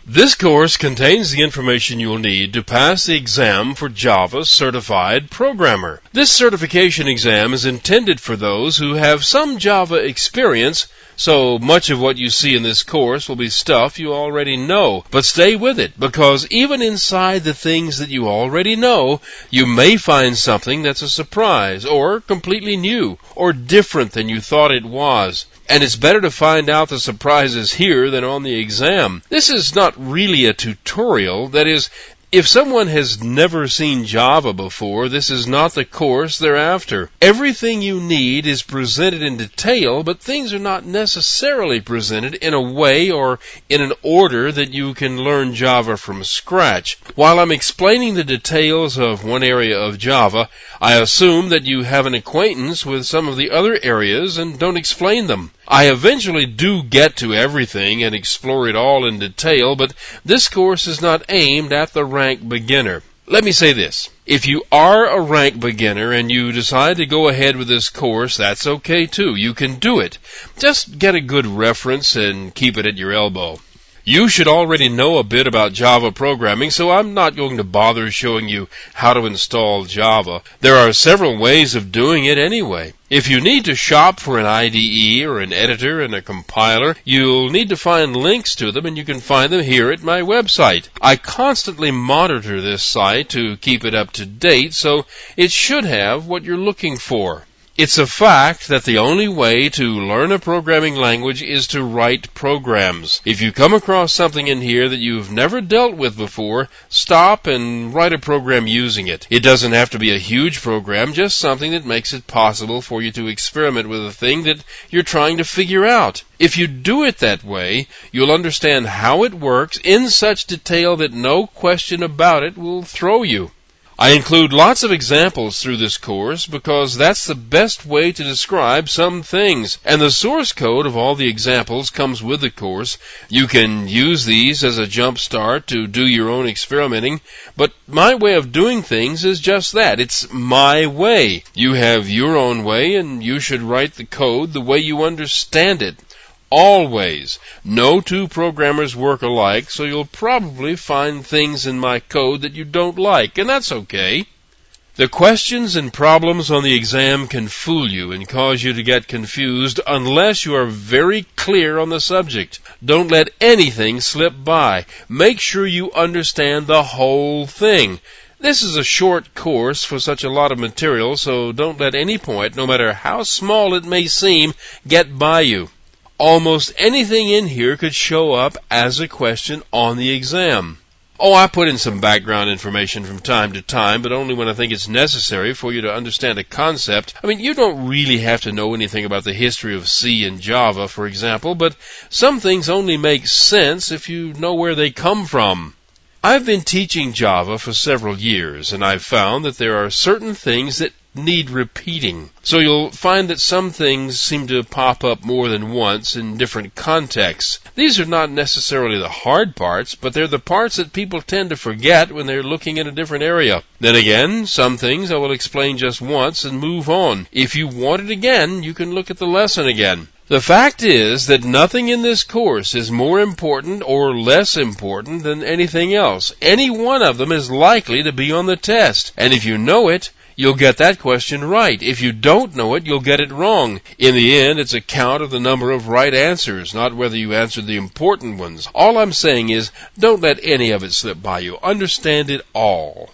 This course contains the information you'll need to pass the exam for Java Certified Programmer. This certification exam is intended for those who have some Java experience, so much of what you see in this course will be stuff you already know. But stay with it, because even inside the things that you already know, you may find something that's a surprise, or completely new, or different than you thought it was. And it's better to find out the surprises here than on the exam. This is not really a tutorial. That is, if someone has never seen Java before, this is not the course they're after. Everything you need is presented in detail, but things are not necessarily presented in a way or in an order that you can learn Java from scratch. While I'm explaining the details of one area of Java, I assume that you have an acquaintance with some of the other areas and don't explain them. I eventually do get to everything and explore it all in detail, but this course is not aimed at the rank beginner. Let me say this. If you are a rank beginner and you decide to go ahead with this course, that's okay too. You can do it. Just get a good reference and keep it at your elbow. You should already know a bit about Java programming, so I'm not going to bother showing you how to install Java. There are several ways of doing it anyway. If you need to shop for an IDE or an editor and a compiler, you'll need to find links to them, and you can find them here at my website. I constantly monitor this site to keep it up to date, so it should have what you're looking for. It's a fact that the only way to learn a programming language is to write programs. If you come across something in here that you've never dealt with before, stop and write a program using it. It doesn't have to be a huge program, just something that makes it possible for you to experiment with a thing that you're trying to figure out. If you do it that way, you'll understand how it works in such detail that no question about it will throw you. I include lots of examples through this course because that's the best way to describe some things. And the source code of all the examples comes with the course. You can use these as a jump start to do your own experimenting. But my way of doing things is just that. It's my way. You have your own way, and you should write the code the way you understand it. Always. No two programmers work alike, so you'll probably find things in my code that you don't like, and that's okay. The questions and problems on the exam can fool you and cause you to get confused unless you are very clear on the subject. Don't let anything slip by. Make sure you understand the whole thing. This is a short course for such a lot of material, so don't let any point, no matter how small it may seem, get by you. Almost anything in here could show up as a question on the exam. Oh, I put in some background information from time to time, but only when I think it's necessary for you to understand a concept. I mean, you don't really have to know anything about the history of C and Java, for example, but some things only make sense if you know where they come from. I've been teaching Java for several years, and I've found that there are certain things that need repeating. So you'll find that some things seem to pop up more than once in different contexts. These are not necessarily the hard parts, but they're the parts that people tend to forget when they're looking at a different area. Then again, some things I will explain just once and move on. If you want it again, you can look at the lesson again. The fact is that nothing in this course is more important or less important than anything else. Any one of them is likely to be on the test, and if you know it, you'll get that question right. If you don't know it, you'll get it wrong. In the end, it's a count of the number of right answers, not whether you answered the important ones. All I'm saying is, don't let any of it slip by you. Understand it all.